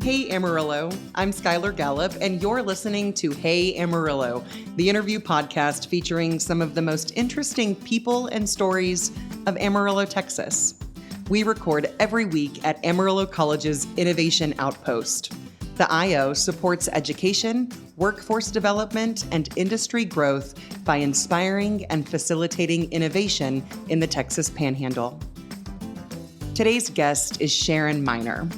Hey Amarillo, I'm Skylar Gallup, and you're listening to Hey Amarillo, the interview podcast featuring some of the most interesting people and stories of Amarillo, Texas. We record every week at Amarillo College's Innovation Outpost. The IO supports education, workforce development, and industry growth by inspiring and facilitating innovation in the Texas Panhandle. Today's guest is Sharon Miner.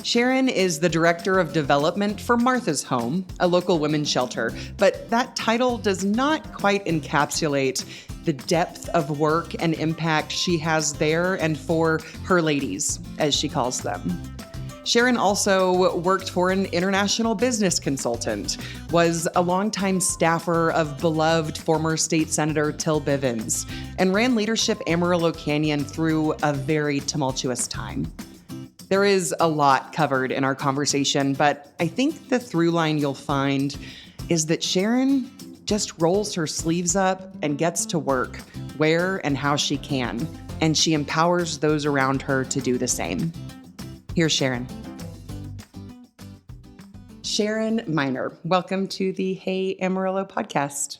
Sharon is the Director of Development for Martha's Home, a local women's shelter, but that title does not quite encapsulate the depth of work and impact she has there and for her ladies, as she calls them. Sharon also worked for an international business consultant, was a longtime staffer of beloved former state senator Till Bivens, and ran Leadership Amarillo Canyon through a very tumultuous time. There is a lot covered in our conversation, but I think the through line you'll find is that Sharon just rolls her sleeves up and gets to work where and how she can, and she empowers those around her to do the same. Here's Sharon. Sharon Miner, welcome to the Hey Amarillo podcast.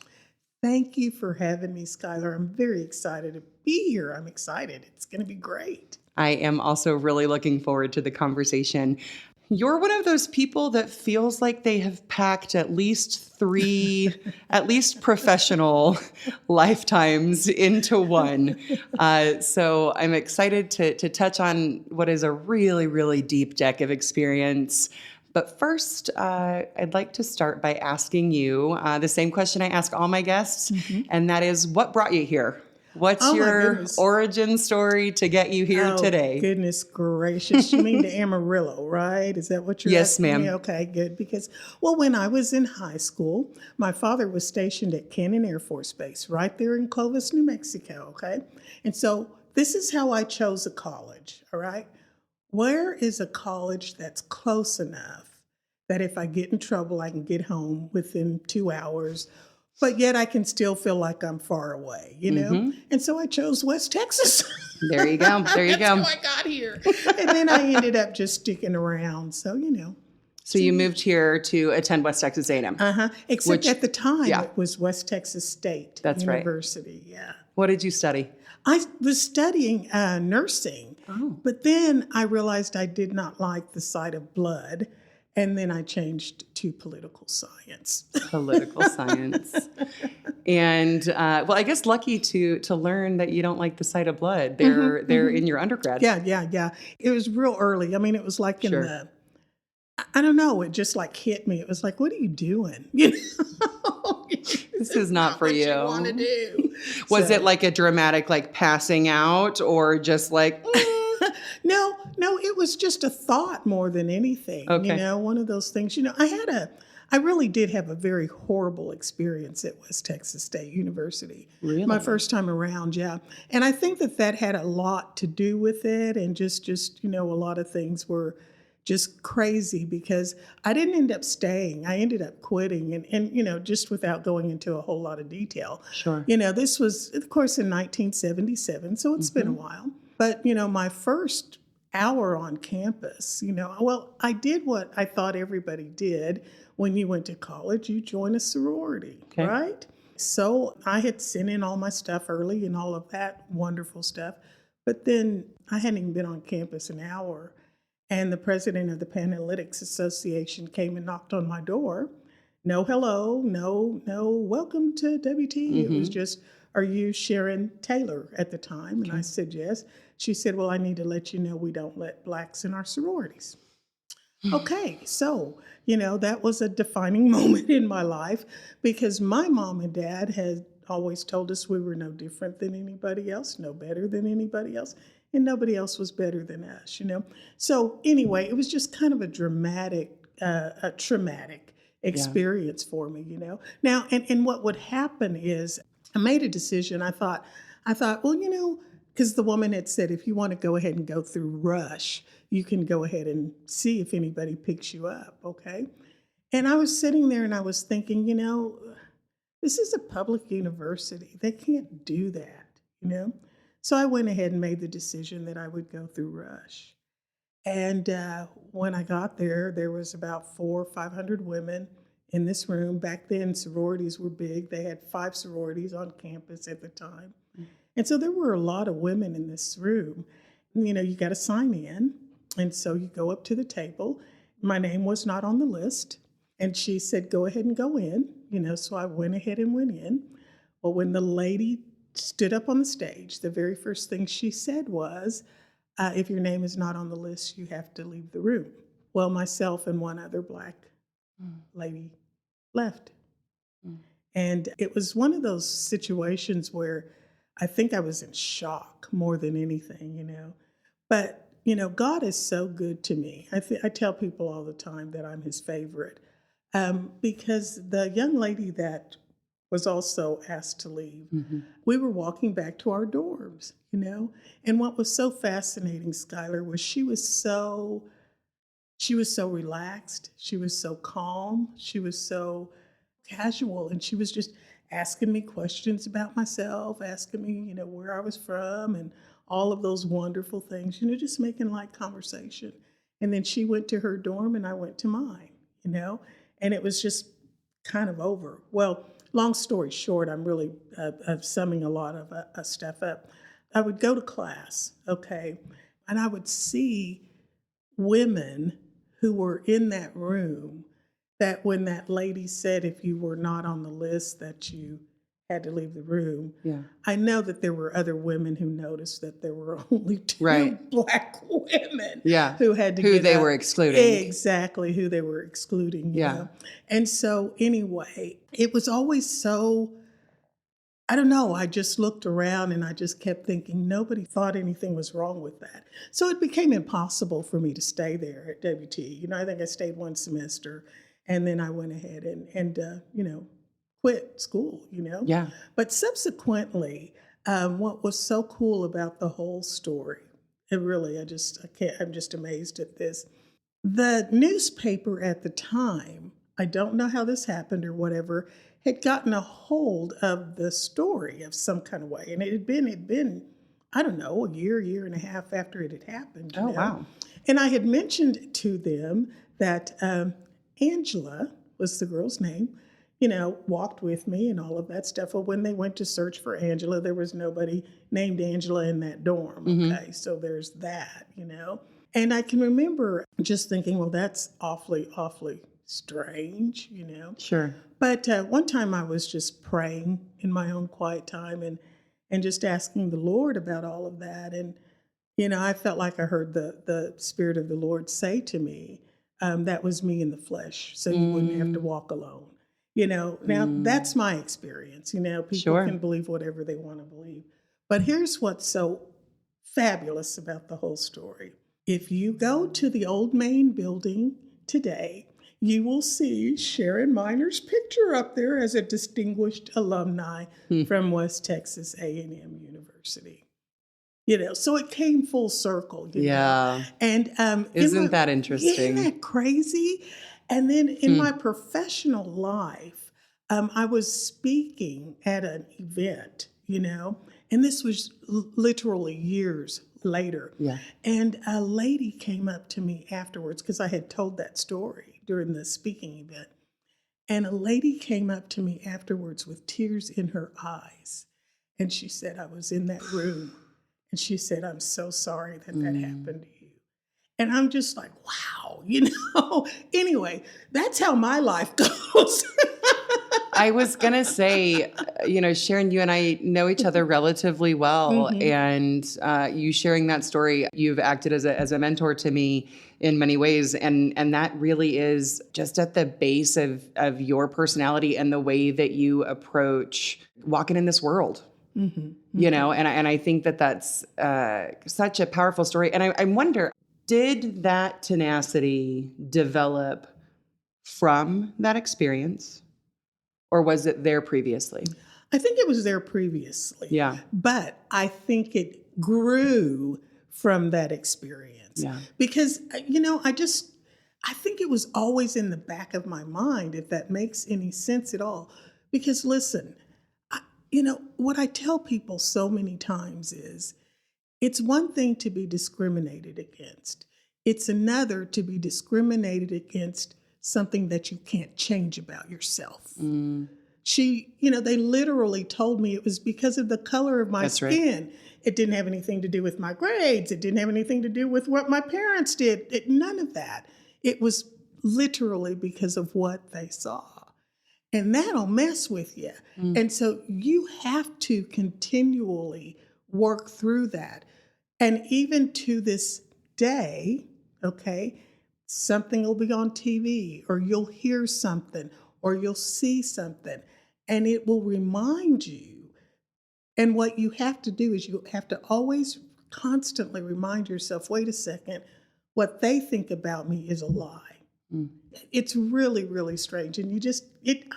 Thank you for having me, Skylar. I'm very excited to be here. I'm excited. It's going to be great. I am also really looking forward to the conversation. You're one of those people that feels like they have packed at least three, at least professional lifetimes into one. So I'm excited to touch on what is a really, really deep deck of experience. But first, I'd like to start by asking you the same question I ask all my guests, and that is, what brought you here? What's your origin story to get you here today? Goodness gracious. You mean to Amarillo, right? Is that what you're asking? Yes, ma'am. Me? Okay, good. Because, when I was in high school, my father was stationed at Cannon Air Force Base right there in Clovis, New Mexico, okay? And so this is how I chose a college, all right? Where is a college that's close enough that if I get in trouble, I can get home within 2 hours, but yet I can still feel like I'm far away, you know? Mm-hmm. And so I chose West Texas. There you go. There you go. That's how I got here. And then I ended up just sticking around. So, So you moved here to attend West Texas A&M. Except at the time, it was West Texas State University. Right. Yeah. What did you study? I was studying nursing. Oh. But then I realized I did not like the sight of blood. And then I changed to political science. Political science. And, I guess lucky to learn that you don't like the sight of blood. They're in your undergrad. Yeah. It was real early. I mean, it was like I don't know. It just like hit me. It was like, what are you doing? This is not for you. What you want to do. Was it like a dramatic, like passing out or just like... No, it was just a thought more than anything. Okay. One of those things. I really did have a very horrible experience at West Texas State University. Really? My first time around, yeah. And I think that had a lot to do with it, and just a lot of things were just crazy because I didn't end up staying. I ended up quitting and just without going into a whole lot of detail. Sure. This was, of course, in 1977, so it's been a while. But, my first hour on campus, I did what I thought everybody did when you went to college. You join a sorority, right? So I had sent in all my stuff early and all of that wonderful stuff. But then I hadn't even been on campus an hour. And the president of the Panhellenics Association came and knocked on my door. No hello, no welcome to WT. Mm-hmm. It was just, are you Sharon Taylor at the time? And I said, yes. She said, well, I need to let you know we don't let blacks in our sororities. Okay, so, that was a defining moment in my life because my mom and dad had always told us we were no different than anybody else, no better than anybody else, and nobody else was better than us, So anyway, it was just kind of a traumatic experience for me, Now, and what would happen is I made a decision. I thought, well, because the woman had said, if you want to go ahead and go through Rush, you can go ahead and see if anybody picks you up, okay? And I was sitting there and I was thinking, this is a public university. They can't do that, So I went ahead and made the decision that I would go through Rush. And when I got there, there was about 400 or 500 women in this room. Back then, sororities were big. They had 5 sororities on campus at the time. And so there were a lot of women in this room. You know, you got to sign in. And so you go up to the table. My name was not on the list. And she said, go ahead and go in. You know, so I went ahead and went in. Well, when the lady stood up on the stage, the very first thing she said was, if your name is not on the list, you have to leave the room. Well, myself and one other Black lady left. And it was one of those situations where I think I was in shock more than anything, you know. But, you know, God is so good to me. I tell people all the time that I'm his favorite because the young lady that was also asked to leave, we were walking back to our dorms, you know. And what was so fascinating, Skylar, was she was so relaxed. She was so calm. She was so casual. And she was just asking me questions about myself, asking me, you know, where I was from and all of those wonderful things, you know, just making light conversation. And then she went to her dorm and I went to mine, you know, and it was just kind of over. Well, long story short, I'm really summing a lot of stuff up. I would go to class, okay, and I would see women who were in that room that when that lady said if you were not on the list that you had to leave the room. Yeah. I know that there were other women who noticed that there were only 2 Right. Black women Yeah. who had to Who get they up. were excluding. Exactly, who they were excluding, you Yeah. know. And so anyway, it was always so, I don't know, I just looked around and I just kept thinking nobody thought anything was wrong with that. So it became impossible for me to stay there at WT. You know, I think I stayed 1 semester and then I went ahead and you know, quit school, you know. Yeah. But subsequently, what was so cool about the whole story, it really, I'm just amazed at this. The newspaper at the time, I don't know how this happened or whatever, had gotten a hold of the story of some kind of way. And it had been, I don't know, a year and a half after it had happened. You Oh, know? wow. And I had mentioned to them that Angela was the girl's name, you know, walked with me and all of that stuff. Well, when they went to search for Angela, there was nobody named Angela in that dorm. Okay, so there's that, you know. And I can remember just thinking, well, that's awfully, awfully strange, you know. Sure. But one time I was just praying in my own quiet time and just asking the Lord about all of that. And, you know, I felt like I heard the Spirit of the Lord say to me, that was me in the flesh, so you wouldn't have to walk alone. You know, now that's my experience. You know, people Sure. can believe whatever they want to believe. But here's what's so fabulous about the whole story. If you go to the old main building today, you will see Sharon Miner's picture up there as a distinguished alumni from West Texas A&M University. You know, so it came full circle. You know? And Isn't that interesting? Isn't that crazy? And then in my professional life, I was speaking at an event, you know, and this was literally years later. Yeah. And a lady came up to me afterwards because I had told that story during the speaking event. And a lady came up to me afterwards with tears in her eyes. And she said, I was in that room. And she said, I'm so sorry that happened to you. And I'm just like, wow, you know. Anyway, that's how my life goes. I was going to say, you know, Sharon, you and I know each other relatively well. And you sharing that story, you've acted as a mentor to me in many ways. And that really is just at the base of your personality and the way that you approach walking in this world. You know, and I think that's such a powerful story. And I wonder, did that tenacity develop from that experience, or was it there previously? I think it was there previously. Yeah. But I think it grew from that experience. Yeah. Because, you know, I think it was always in the back of my mind, if that makes any sense at all. Because listen, you know, what I tell people so many times is it's one thing to be discriminated against. It's another to be discriminated against something that you can't change about yourself. They literally told me it was because of the color of my skin. Right. It didn't have anything to do with my grades. It didn't have anything to do with what my parents did. None of that. It was literally because of what they saw. And that'll mess with you. And so you have to continually work through that. And even to this day, okay, something will be on TV, or you'll hear something, or you'll see something, and it will remind you. And what you have to do is you have to always constantly remind yourself, wait a second, what they think about me is a lie. It's really, really strange. And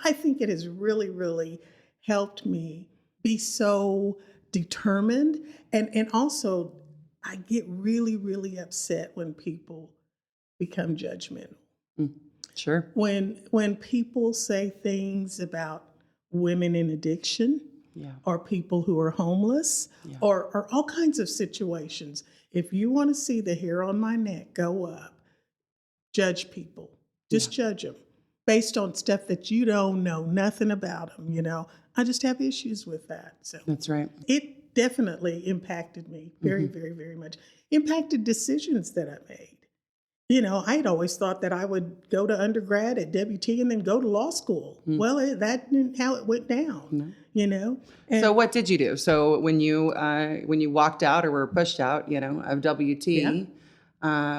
I think it has really, really helped me be so determined. And also, I get really, really upset when people become judgmental. Sure. When people say things about women in addiction, or people who are homeless, or all kinds of situations. If you want to see the hair on my neck go up, judge people. Just judge them based on stuff that you don't know nothing about them, I just have issues with that. So that's right. It definitely impacted me very, very, very much. Impacted decisions that I made. I had always thought that I would go to undergrad at WT and then go to law school. Well, that isn't how it went down, And so what did you do? So when you walked out or were pushed out, of WT,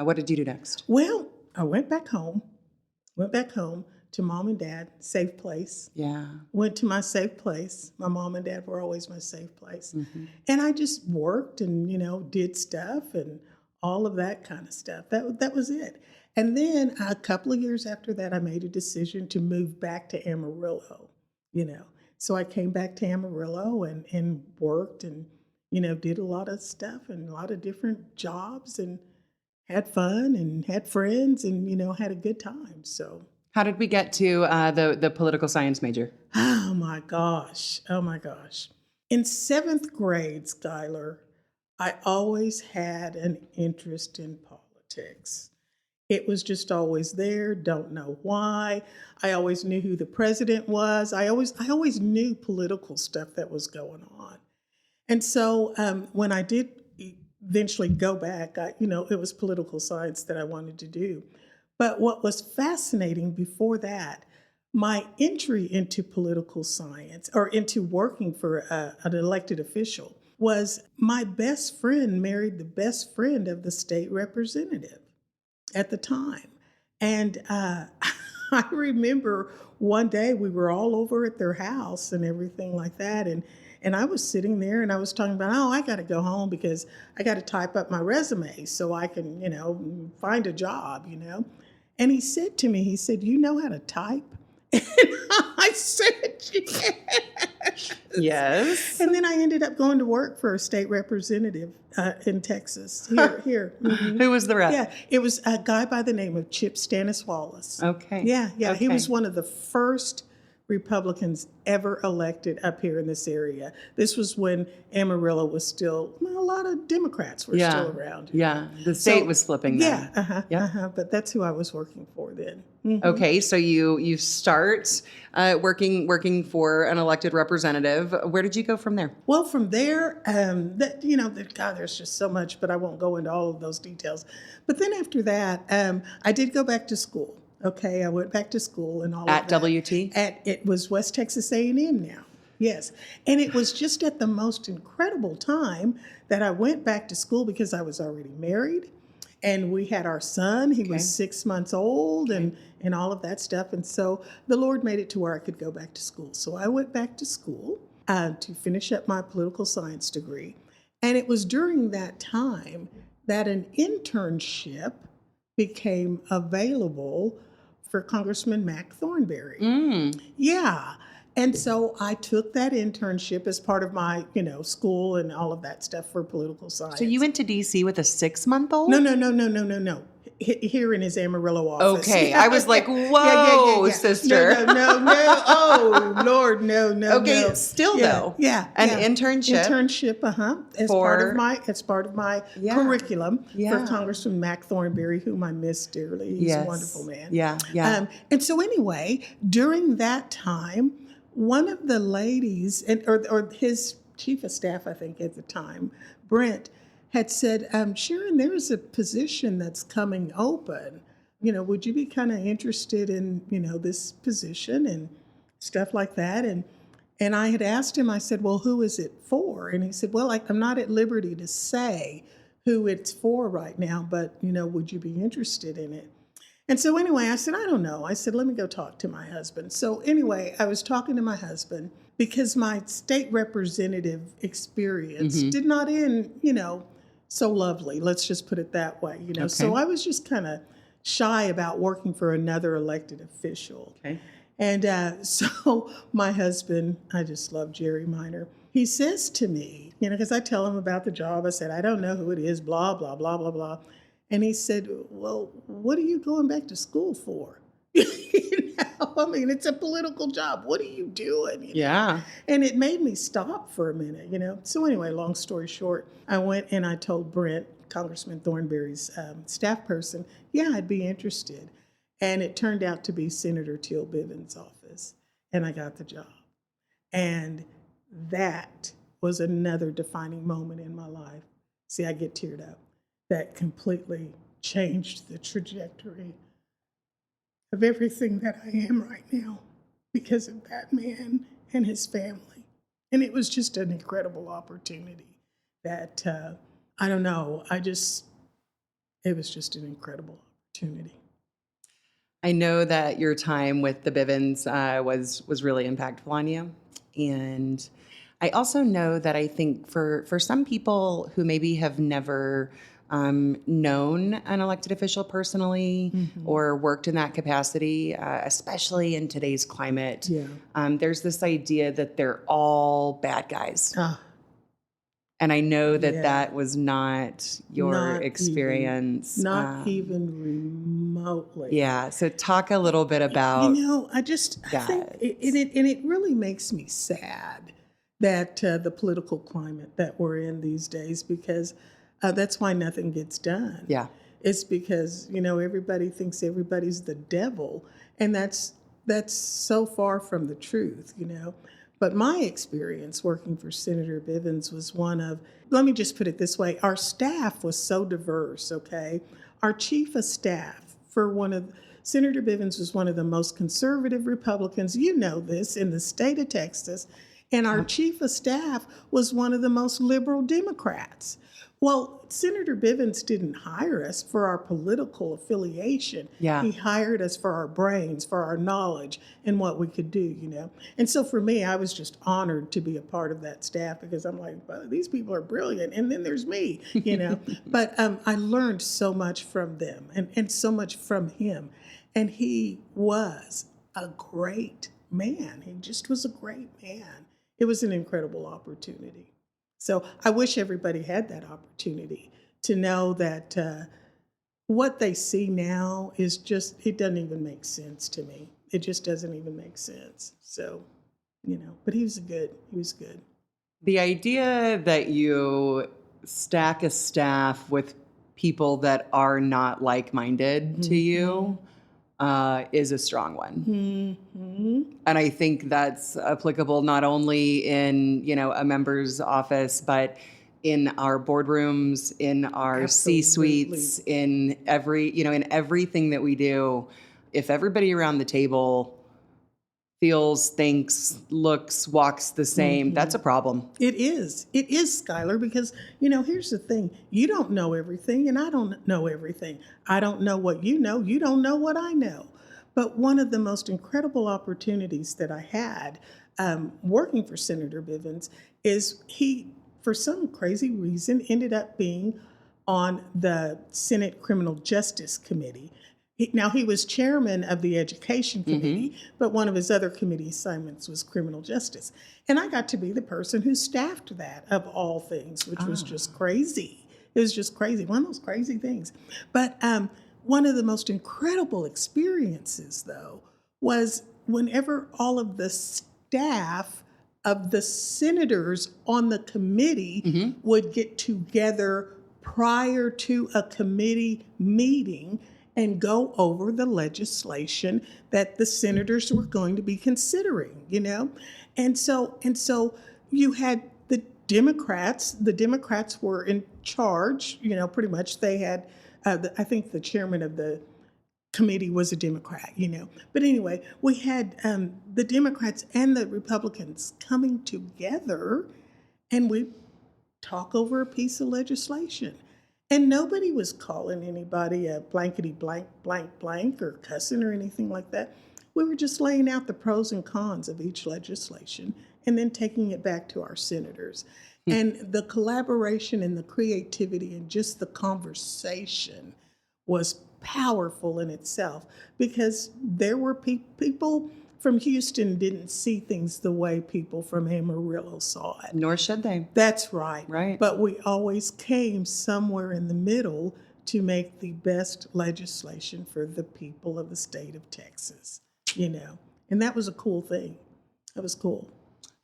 what did you do next? Well, I went back home to mom and dad, safe place. Yeah. Went to my safe place. My mom and dad were always my safe place. And I just worked and, did stuff and all of that kind of stuff. That was it. And then a couple of years after that, I made a decision to move back to Amarillo, So I came back to Amarillo and worked and, did a lot of stuff and a lot of different jobs and had fun and had friends and, had a good time. So how did we get to the political science major? Oh my gosh. In 7th grade, Skylar, I always had an interest in politics. It was just always there, don't know why. I always knew who the president was. I always knew political stuff that was going on. And so when I did eventually go back, it was political science that I wanted to do. But what was fascinating before that, my entry into political science or into working for an elected official was my best friend married the best friend of the state representative at the time. And I remember one day we were all over at their house and everything like that. And I was sitting there and I was talking about, I got to go home because I got to type up my resume so I can, find a job, And he said to me, you know how to type? And I said, yes. Yes. And then I ended up going to work for a state representative in Texas, here. Who was the rep? Yeah, it was a guy by the name of Chip Stannis-Wallace. Okay. Yeah. Okay. He was one of the first Republicans ever elected up here in this area. This was when Amarillo was still, a lot of Democrats were still around. Yeah, the state was flipping then. But that's who I was working for then. Okay, so you start working for an elected representative. Where did you go from there? Well, from there, there's just so much, but I won't go into all of those details. But then after that, I did go back to school. Okay, I went back to school and all at of that. WT? It was West Texas A&M now. Yes. And it was just at the most incredible time that I went back to school because I was already married and we had our son. He was 6 months old and all of that stuff. And so the Lord made it to where I could go back to school. So I went back to school to finish up my political science degree. And it was during that time that an internship became available for Congressman Mac Thornberry. Yeah. And so I took that internship as part of my, school and all of that stuff for political science. So you went to D.C. with a 6-month-old? No. here in his Amarillo office. Okay. I was like, whoa, sister. No. Oh, Lord, no. Okay. Still though. An internship. As part of my curriculum for Congressman Mac Thornberry, whom I miss dearly. He's a wonderful man. Yeah. And so anyway, during that time, one of the ladies, or his chief of staff, I think at the time, Brent, had said, Sharon, there's a position that's coming open. Would you be kind of interested in, this position and stuff like that? And I had asked him, I said, well, who is it for? And he said, well, I'm not at liberty to say who it's for right now, but, would you be interested in it? And so anyway, I said, I don't know. I said, let me go talk to my husband. So anyway, I was talking to my husband because my state representative experience did not end, so lovely. Let's just put it that way, Okay. So I was just kind of shy about working for another elected official. Okay. And so my husband, I just love Jerry Miner, he says to me, because I tell him about the job. I said, I don't know who it is, blah, blah, blah, blah, blah. And he said, well, what are you going back to school for? It's a political job. What are you doing? Yeah. And it made me stop for a minute, So anyway, long story short, I went and I told Brent, Congressman Thornberry's staff person, I'd be interested. And it turned out to be Senator Teal Bivens' office. And I got the job. And that was another defining moment in my life. See, I get teared up. That completely changed the trajectory of everything that I am right now because of that man and his family. And it was just an incredible opportunity that, I don't know, it was just an incredible opportunity. I know that your time with the Bivens was really impactful on you. And I also know that I think for some people who maybe have never known an elected official personally or worked in that capacity, especially in today's climate, there's this idea that they're all bad guys. And I know that that was not your experience. Not even remotely. Yeah. So talk a little bit about I think it really makes me sad that the political climate that we're in these days, because that's why nothing gets done. Yeah. It's because, everybody thinks everybody's the devil. And that's so far from the truth, But my experience working for Senator Bivens was one of, let me just put it this way, our staff was so diverse, okay? Our chief of staff Senator Bivens was one of the most conservative Republicans, this, in the state of Texas. And our chief of staff was one of the most liberal Democrats. Well, Senator Bivens didn't hire us for our political affiliation. Yeah. He hired us for our brains, for our knowledge, and what we could do, And so for me, I was just honored to be a part of that staff because I'm like, well, these people are brilliant. And then there's me, But I learned so much from them and so much from him. And he was a great man. He just was a great man. It was an incredible opportunity. So I wish everybody had that opportunity to know that what they see now is it doesn't even make sense to me. It just doesn't even make sense. So, but he was good. The idea that you stack a staff with people that are not like-minded to you is a strong one. And I think that's applicable not only in, a member's office, but in our boardrooms, in our C-suites, in in everything that we do. If everybody around the table feels, thinks, looks, walks the same, that's a problem. It is, Skylar, because, here's the thing. You don't know everything, and I don't know everything. I don't know what you know. You don't know what I know. But one of the most incredible opportunities that I had working for Senator Bivens is he, for some crazy reason, ended up being on the Senate Criminal Justice Committee. Now, he was chairman of the Education Committee, but one of his other committee assignments was criminal justice. And I got to be the person who staffed that, of all things, which was just crazy. It was just crazy, one of those crazy things. But one of the most incredible experiences, though, was whenever all of the staff of the senators on the committee would get together prior to a committee meeting and go over the legislation that the senators were going to be considering, And so you had the Democrats were in charge, pretty much. They had, I think the chairman of the committee was a Democrat, But anyway, we had the Democrats and the Republicans coming together, and we talk over a piece of legislation. And nobody was calling anybody a blankety blank, blank, blank, or cussing or anything like that. We were just laying out the pros and cons of each legislation and then taking it back to our senators. And the collaboration and the creativity and just the conversation was powerful in itself, because there were people from Houston didn't see things the way people from Amarillo saw it. Nor should they. That's right. Right. But we always came somewhere in the middle to make the best legislation for the people of the state of Texas, And that was a cool thing. That was cool.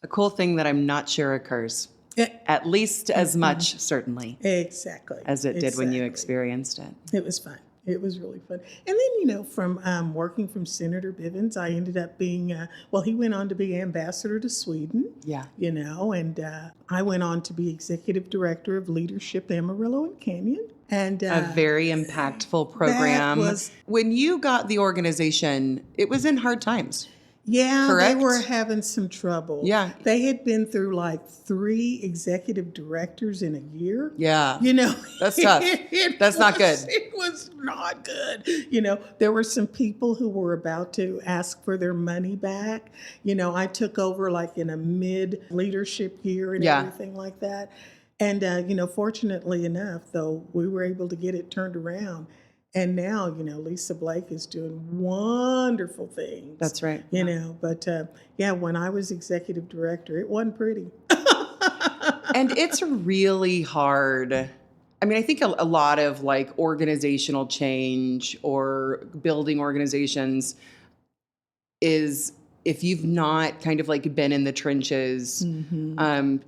A cool thing that I'm not sure occurs. At least as much, certainly. Exactly. As it did when you experienced it. It was fun. It was really fun. And then, from working from Senator Bivens, I ended up being, he went on to be ambassador to Sweden. Yeah. And I went on to be executive director of Leadership Amarillo and Canyon. And a very impactful program. When you got the organization, it was in hard times. Yeah, correct? They were having some trouble. Yeah. They had been through like 3 executive directors in a year. Yeah. That's tough. That's not good. It was not good. There were some people who were about to ask for their money back. I took over like in a mid-leadership year and everything like that. And, fortunately enough, though, we were able to get it turned around. And now, Lisa Blake is doing wonderful things. That's right. But when I was executive director, it wasn't pretty. And it's really hard. I mean, I think a lot of like organizational change or building organizations is, if you've not kind of like been in the trenches,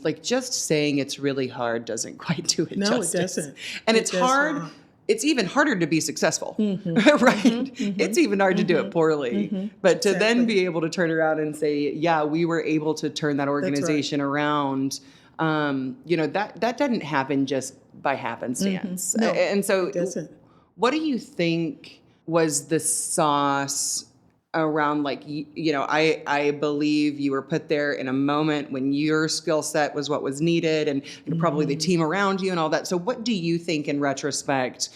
like just saying it's really hard doesn't quite do it justice. No, it doesn't. And it's hard. Not. It's even harder to be successful, right? It's even hard to do it poorly. But to then be able to turn around and say, yeah, we were able to turn that organization around, that didn't happen just by happenstance. No, and so it doesn't. What do you think was the sauce around, like, I believe you were put there in a moment when your skill set was what was needed, and probably the team around you and all that. So what do you think in retrospect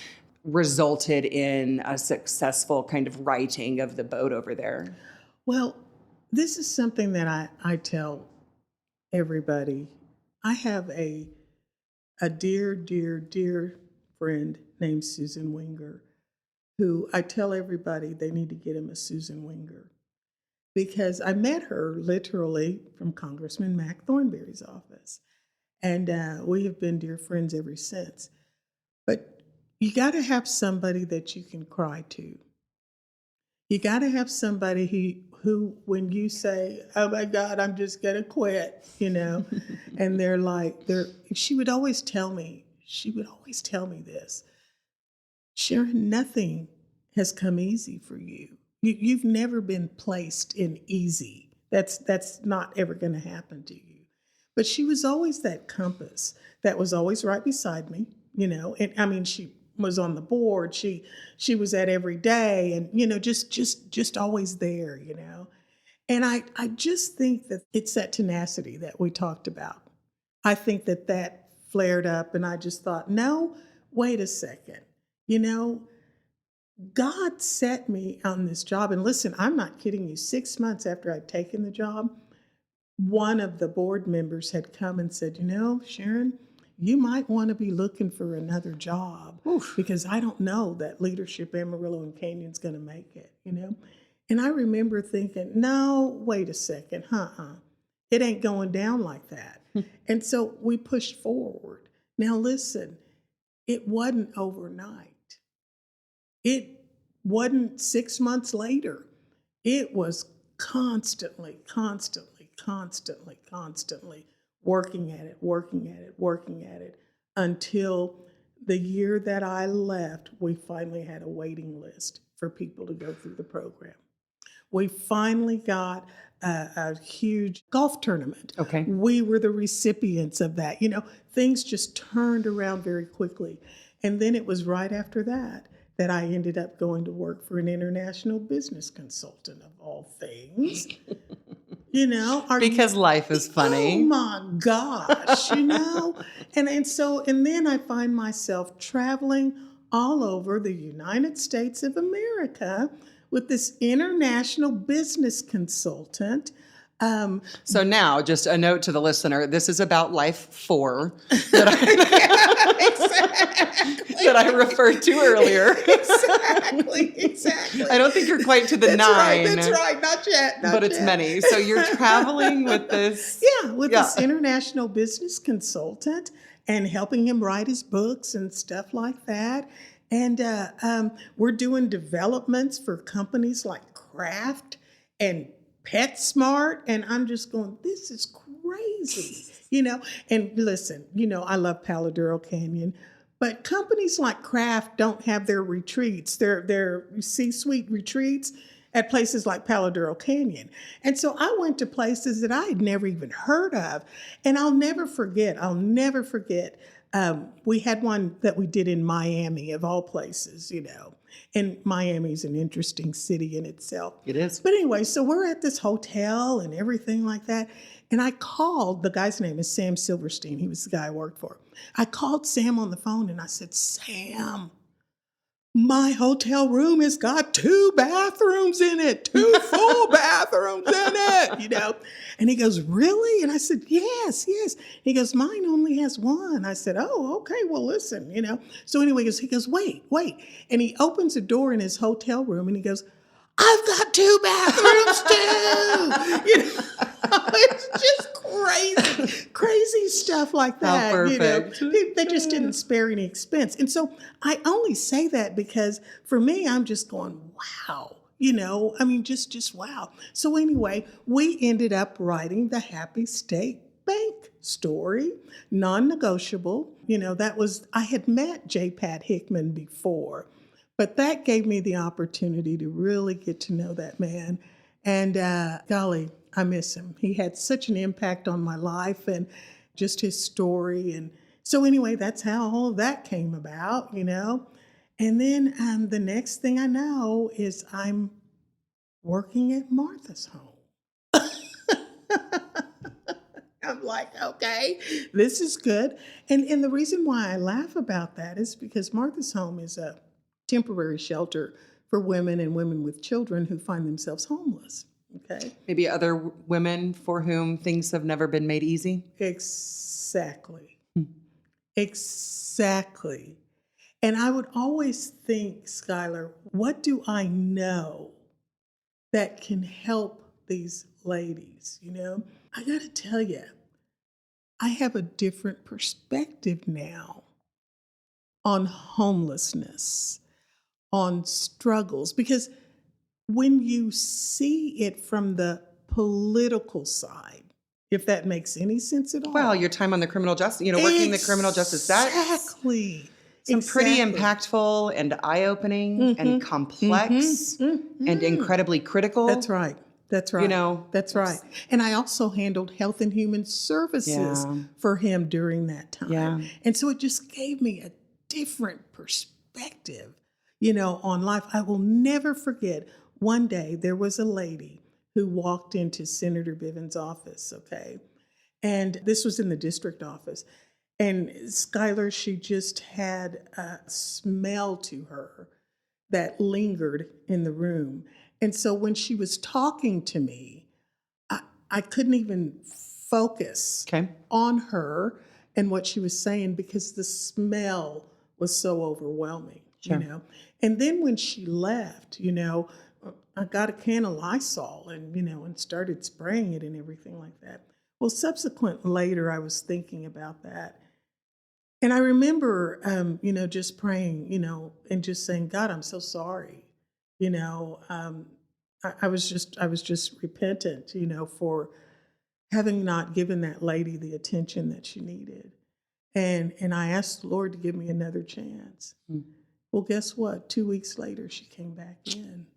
resulted in a successful kind of righting of the boat over there? Well, this is something that I tell everybody. I have a dear, dear, dear friend named Susan Winger, who I tell everybody they need to get him a Susan Winger, because I met her literally from Congressman Mac Thornberry's office. And we have been dear friends ever since. But you got to have somebody that you can cry to. You got to have somebody who, when you say, oh my God, I'm just going to quit, and she would always tell me this. Sharon, nothing has come easy for you. You've never been placed in easy. That's not ever going to happen to you. But she was always that compass that was always right beside me, And I mean, she was on the board. She was at every day, and just always there, And I just think that it's that tenacity that we talked about. I think that flared up, and I just thought, no, wait a second. God set me on this job. And listen, I'm not kidding you. 6 months after I'd taken the job, one of the board members had come and said, Sharon, you might want to be looking for another job. Oof. Because I don't know that Leadership Amarillo and Canyon's going to make it, And I remember thinking, no, wait a second, it ain't going down like that. And so we pushed forward. Now listen, it wasn't overnight. It wasn't 6 months later. It was constantly working at it until the year that I left, we finally had a waiting list for people to go through the program. We finally got a huge golf tournament. Okay. We were the recipients of that. Things just turned around very quickly. And then it was right after that I ended up going to work for an international business consultant of all things. Because life is funny. Oh my gosh, and then I find myself traveling all over the United States of America with this international business consultant. So now, just a note to the listener, this is about life 4 that I referred to earlier. Exactly. I don't think you're quite to the 9. That's right. Not yet. But it's many. So you're traveling with this. This international business consultant and helping him write his books and stuff like that. And we're doing developments for companies like Kraft and PetSmart, and I'm just going, this is crazy, And listen, I love Palo Duro Canyon, but companies like Kraft don't have their retreats, their C-suite retreats at places like Palo Duro Canyon. And so I went to places that I had never even heard of, and I'll never forget. We had one that we did in Miami, of all places, And Miami's an interesting city in itself. It is. But anyway, so we're at this hotel and everything like that. And I called, the guy's name is Sam Silverstein. He was the guy I worked for. I called Sam on the phone and I said, Sam, my hotel room has got 2 bathrooms in it, 2 full bathrooms in it, And he goes, really? And I said, yes. He goes, mine only has 1. I said, oh, okay, well, listen, So anyway, he goes, wait. And he opens a door in his hotel room and he goes, I've got 2 bathrooms too. It's just crazy stuff like that. How perfect. They just didn't spare any expense. And so I only say that because for me, I'm just going, wow. Just wow. So anyway, we ended up writing the Happy State Bank story, non-negotiable. I had met J. Pat Hickman before, but that gave me the opportunity to really get to know that man. And golly, I miss him. He had such an impact on my life and just his story. And so anyway, that's how all of that came about, And then the next thing I know is I'm working at Martha's home. I'm like, okay, this is good. And the reason why I laugh about that is because Martha's home is a temporary shelter for women and women with children who find themselves homeless. Okay. Maybe other women for whom things have never been made easy. Exactly. Exactly. And I would always think, Skylar, what do I know that can help these ladies? I got to tell you, I have a different perspective now on homelessness, on struggles, because when you see it from the political side, if that makes any sense at all. Well, your time on the criminal justice, working the criminal justice, that's pretty impactful and eye-opening and complex and incredibly critical. That's right. That's right. And I also handled Health and Human Services for him during that time. Yeah. And so it just gave me a different perspective, on life. I will never forget. One day, there was a lady who walked into Senator Bivens' office, okay? And this was in the district office. And Skylar, she just had a smell to her that lingered in the room. And so when she was talking to me, I couldn't even focus on her and what she was saying because the smell was so overwhelming, And then when she left, I got a can of Lysol and started spraying it and everything like that. Well, subsequent later, I was thinking about that. And I remember, just praying, and just saying, God, I'm so sorry. You know, I was just repentant, for having not given that lady the attention that she needed. And I asked the Lord to give me another chance. Mm. Well, guess what? 2 weeks later, she came back in.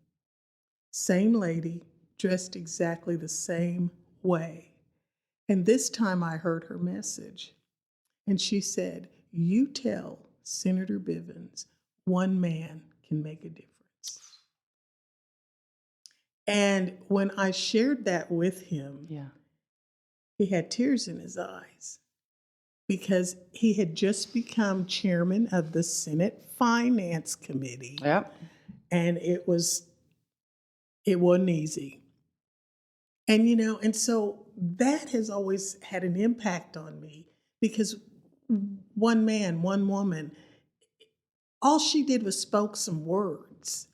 Same lady, dressed exactly the same way. And this time I heard her message. And she said, you tell Senator Bivens, one man can make a difference. And when I shared that with him, Yeah. he had tears in his eyes because he had just become chairman of the Senate Finance Committee. Yep. And it wasn't easy. And, and so that has always had an impact on me because one man, one woman, all she did was spoke some words,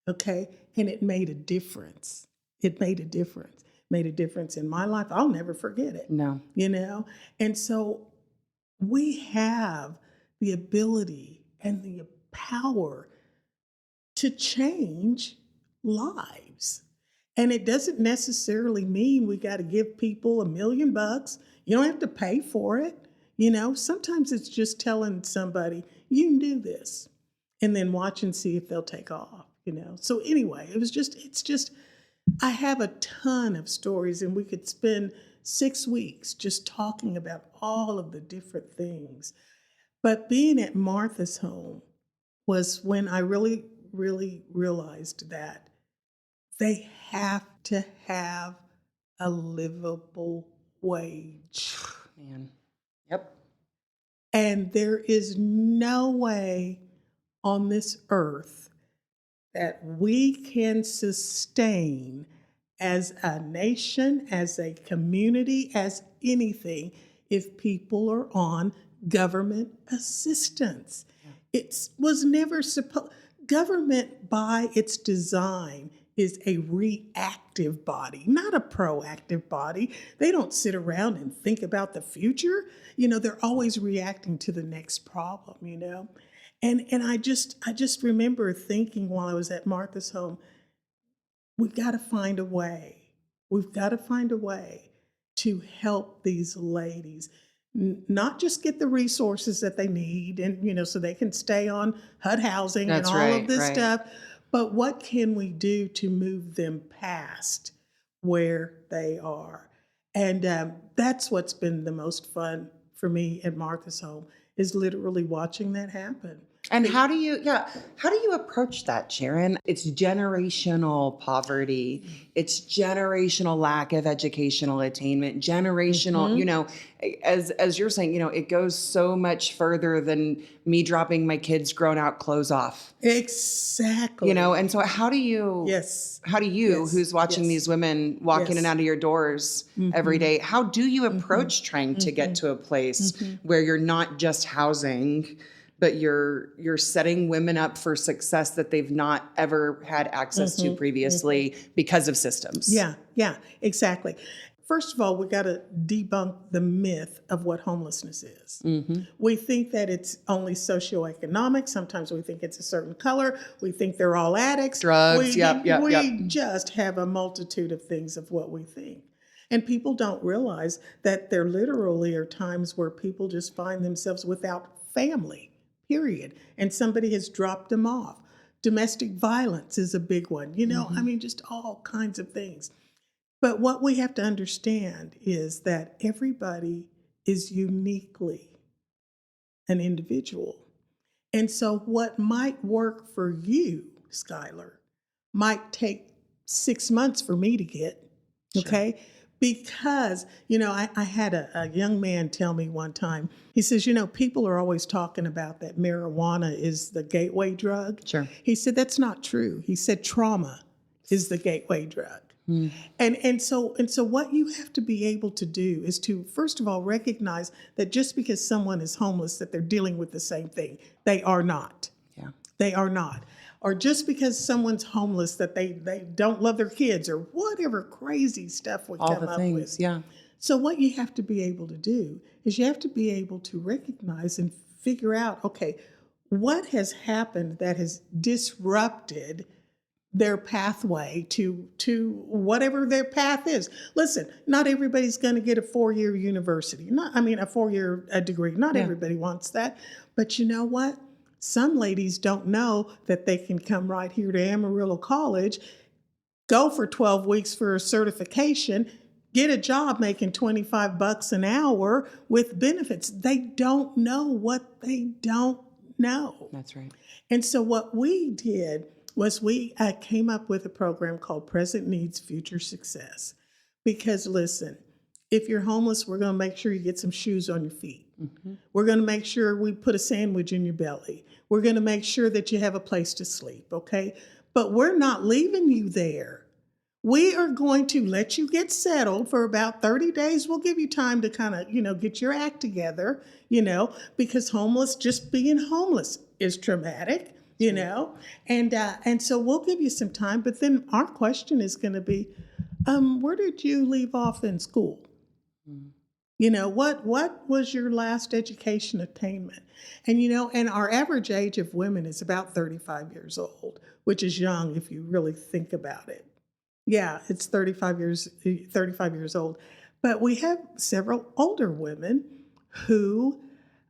okay? And it made a difference. It made a difference. Made a difference in my life. I'll never forget it. No. And so we have the ability and the power to change lives. And it doesn't necessarily mean we got to give people $1 million. You don't have to pay for it. Sometimes it's just telling somebody, you can do this, and then watch and see if they'll take off, So anyway, it's just, I have a ton of stories, and we could spend 6 weeks just talking about all of the different things. But being at Martha's home was when I really, really realized that they have to have a livable wage. Man. Yep. And there is no way on this earth that we can sustain as a nation, as a community, as anything, if people are on government assistance. Yeah. It was never supposed. Government, by its design, is a reactive body, not a proactive body. They don't sit around and think about the future. They're always reacting to the next problem, And I just remember thinking while I was at Martha's home, we've got to find a way. We've got to find a way to help these ladies, not just get the resources that they need and, so they can stay on HUD housing. That's and all right, of this stuff, but what can we do to move them past where they are? And that's what's been the most fun for me at Martha's home, is literally watching that happen. And how do you approach that, Sharon? It's generational poverty. It's generational lack of educational attainment, generational, as you're saying, it goes so much further than me dropping my kids' grown out clothes off. Exactly. And so how do you, who's watching these women walk in and out of your doors every day, how do you approach trying to get to a place where you're not just housing, but you're setting women up for success that they've not ever had access to previously because of systems? Yeah, exactly. First of all, we got to debunk the myth of what homelessness is. We think that it's only socioeconomic. Sometimes we think it's a certain color. We think they're all addicts. Drugs, We just have a multitude of things of what we think. And people don't realize that there literally are times where people just find themselves without family, period. And somebody has dropped them off. Domestic violence is a big one. Just all kinds of things. But what we have to understand is that everybody is uniquely an individual. And so what might work for you, Skylar, might take 6 months for me to get, okay? Sure. Because, I had a young man tell me one time, he says, people are always talking about that marijuana is the gateway drug. Sure. He said, that's not true. He said, trauma is the gateway drug. And so what you have to be able to do is to, first of all, recognize that just because someone is homeless, that they're dealing with the same thing. They are not. Yeah. They are not. Or just because someone's homeless, that they don't love their kids, or whatever crazy stuff we come up with. Yeah. So what you have to be able to do is you have to be able to recognize and figure out, okay, what has happened that has disrupted their pathway to whatever their path is. Listen, not everybody's going to get a 4-year university. A 4-year degree. Not everybody wants that. But you know what? Some ladies don't know that they can come right here to Amarillo College, go for 12 weeks for a certification, get a job making $25 an hour with benefits. They don't know what they don't know. That's right. And so what we did was we came up with a program called Present Needs, Future Success. Because listen, if you're homeless, we're going to make sure you get some shoes on your feet. Mm-hmm. We're going to make sure we put a sandwich in your belly. We're going to make sure that you have a place to sleep, okay? But we're not leaving you there. We are going to let you get settled for about 30 days. We'll give you time to kind of, get your act together, because just being homeless is traumatic. And so we'll give you some time, but then our question is going to be, where did you leave off in school? Mm. What was your last education attainment? And our average age of women is about 35 years old, which is young if you really think about it. Yeah, it's 35 years old. But we have several older women who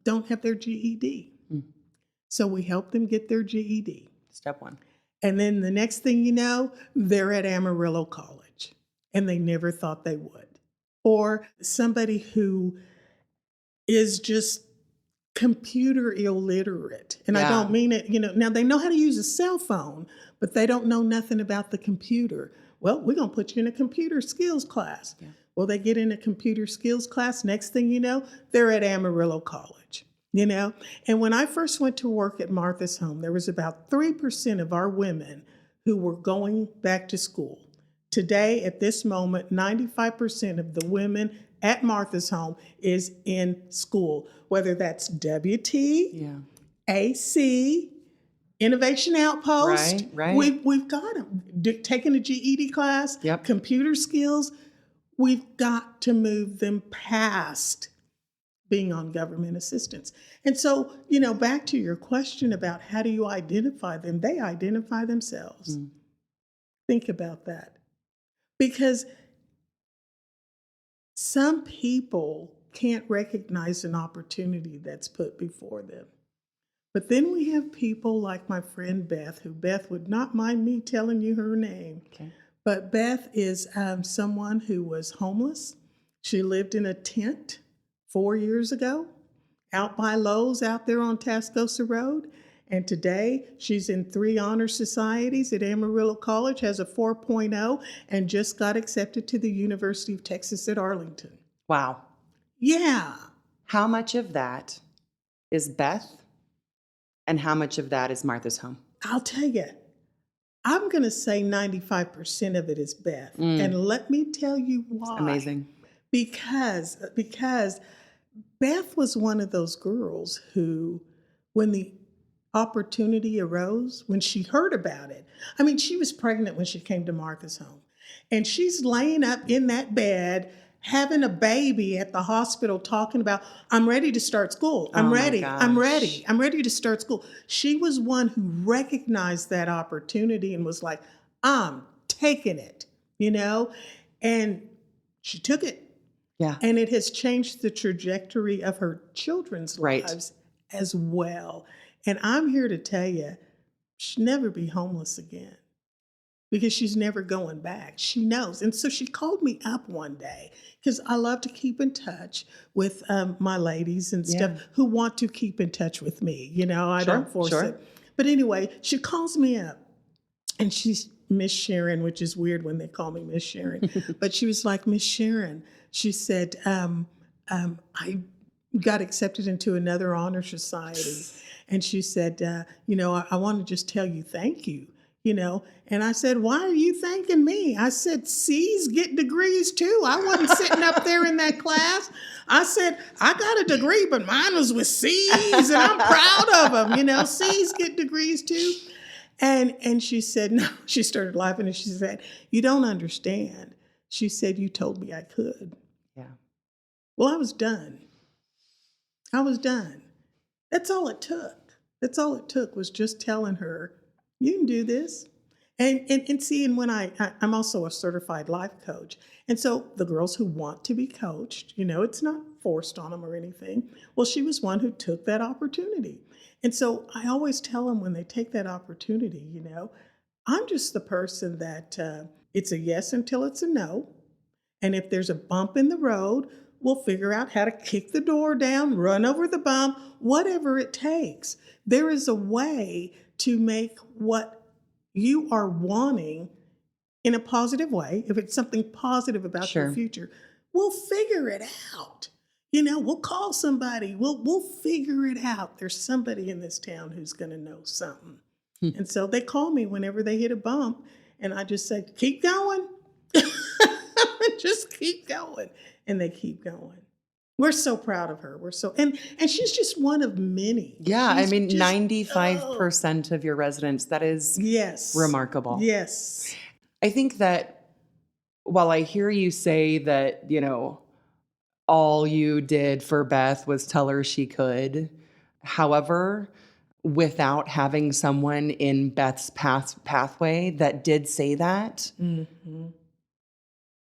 don't have their GED. Mm. So we help them get their GED. Step one. And then the next thing you know, they're at Amarillo College, and they never thought they would. Or somebody who is just computer illiterate. And I don't mean it, now they know how to use a cell phone, but they don't know nothing about the computer. Well, we're going to put you in a computer skills class. Yeah. Well, they get in a computer skills class. Next thing you know, they're at Amarillo College. And when I first went to work at Martha's Home, there was about 3% of our women who were going back to school. Today, at this moment, 95% of the women at Martha's Home is in school, whether that's WT, AC, Innovation Outpost. Right. We've got them. Taking a GED class, computer skills. We've got to move them past being on government assistance. And so, back to your question about how do you identify them, they identify themselves. Mm. Think about that. Because some people can't recognize an opportunity that's put before them. But then we have people like my friend Beth, who Beth would not mind me telling you her name. Okay. But Beth is someone who was homeless. She lived in a tent 4 years ago, out by Lowe's, out there on Tascosa Road. And today, she's in 3 honor societies at Amarillo College, has a 4.0, and just got accepted to the University of Texas at Arlington. Wow. Yeah. How much of that is Beth, and how much of that is Martha's Home? I'll tell you, I'm going to say 95% of it is Beth. Mm. And let me tell you why. It's amazing. Because Beth was one of those girls who, when the opportunity arose, when she heard about it, she was pregnant when she came to Martha's Home. And she's laying up in that bed, having a baby at the hospital, talking about, I'm ready to start school. I'm ready to start school. She was one who recognized that opportunity and was like, I'm taking it, and she took it. Yeah. And it has changed the trajectory of her children's lives as well. And I'm here to tell you, she'll never be homeless again because she's never going back. She knows. And so she called me up one day because I love to keep in touch with my ladies and stuff who want to keep in touch with me. I don't force it. But anyway, she calls me up and she's Miss Sharon, which is weird when they call me Miss Sharon. But she was like, Miss Sharon, she said, I got accepted into another honor society. And she said, I want to just tell you thank you, And I said, why are you thanking me? I said, C's get degrees too. I wasn't sitting up there in that class. I said, I got a degree, but mine was with C's, and I'm proud of them. C's get degrees too. And she said, no, she started laughing and she said, you don't understand. She said, you told me I could. Yeah. Well, I was done. That's all it took. That's all it took was just telling her, you can do this. And see, and when I'm also a certified life coach. And so the girls who want to be coached, it's not forced on them or anything. Well, she was one who took that opportunity. And so I always tell them when they take that opportunity, I'm just the person that it's a yes until it's a no. And if there's a bump in the road, we'll figure out how to kick the door down, run over the bump, whatever it takes. There is a way to make what you are wanting in a positive way. If it's something positive about your future, we'll figure it out. We'll call somebody. We'll figure it out. There's somebody in this town who's going to know something. And so they call me whenever they hit a bump, and I just say, keep going. Just keep going. And they keep going. We're so proud of her. And she's just one of many. Yeah, She's 95% of your residents, that is remarkable. Yes. I think that while I hear you say that, all you did for Beth was tell her she could, however, without having someone in Beth's pathway that did say that,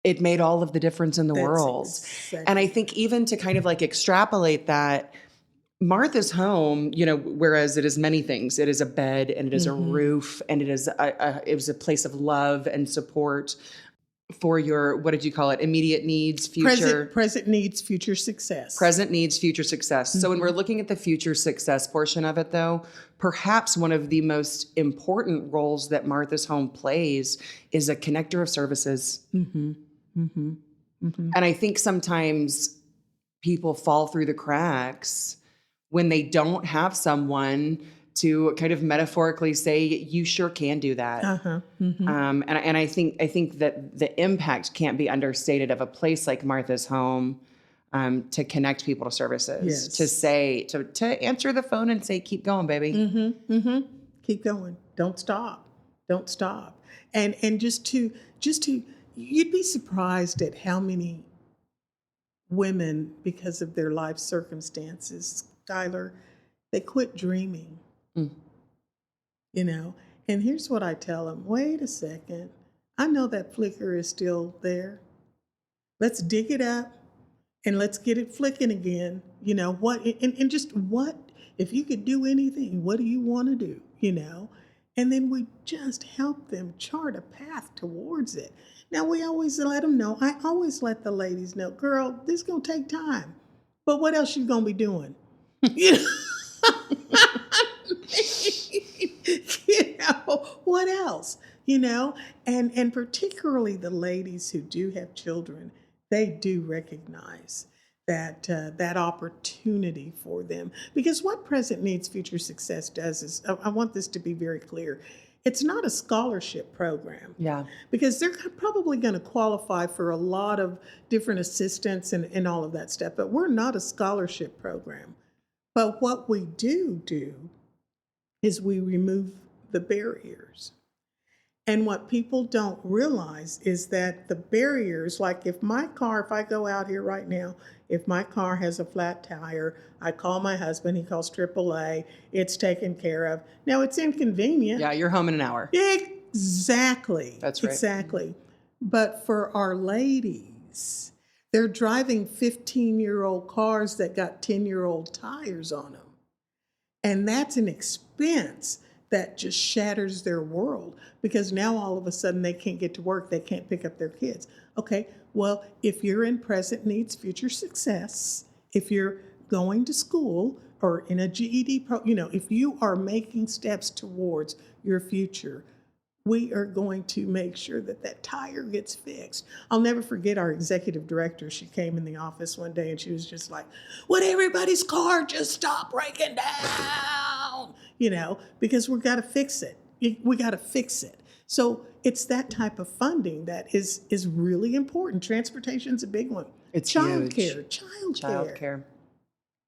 it made all of the difference in the world. Exactly. And I think even to kind of like extrapolate that, Martha's home, whereas it is many things, it is a bed and it is a roof and it was a place of love and support for your, what did you call it? Immediate needs, future. Present needs, future success. Present needs, future success. So when we're looking at the future success portion of it though, perhaps one of the most important roles that Martha's home plays is a connector of services. And I think sometimes people fall through the cracks when they don't have someone to kind of metaphorically say, you sure can do that. And I think that the impact can't be understated of a place like Martha's home to connect people to services, to say, to answer the phone and say, keep going, baby. Keep going. Don't stop. Don't stop. And just to, you'd be surprised at how many women, because of their life circumstances, Skylar, they quit dreaming. And here's what I tell them. Wait a second. I know that flicker is still there. Let's dig it up and let's get it flicking again. And just what, if you could do anything, what do you want to do? And then we just help them chart a path towards it. Now, we always let them know. I always let the ladies know, girl, this is going to take time. But what else you going to be doing? What else? And particularly the ladies who do have children, they do recognize that opportunity for them. Because what present needs future success does is, I want this to be very clear, it's not a scholarship program. Yeah. Because they're probably going to qualify for a lot of different assistance and all of that stuff, but we're not a scholarship program. But what we do is we remove the barriers. And what people don't realize is that the barriers, like if I go out here right now, if my car has a flat tire, I call my husband, he calls AAA, it's taken care of. Now, it's inconvenient. Yeah, you're home in an hour. Exactly. That's right. Exactly. But for our ladies, they're driving 15-year-old cars that got 10-year-old tires on them. And that's an expense that just shatters their world, because now all of a sudden they can't get to work, they can't pick up their kids. Okay, well, if you're in present needs, future success, if you're going to school or in a GED if you are making steps towards your future, we are going to make sure that tire gets fixed. I'll never forget our executive director. She came in the office one day and she was just like, would everybody's car just stop breaking down? Because we got to fix it. We got to fix it. So it's that type of funding that is really important. Transportation's a big one. It's childcare. Huge. Childcare.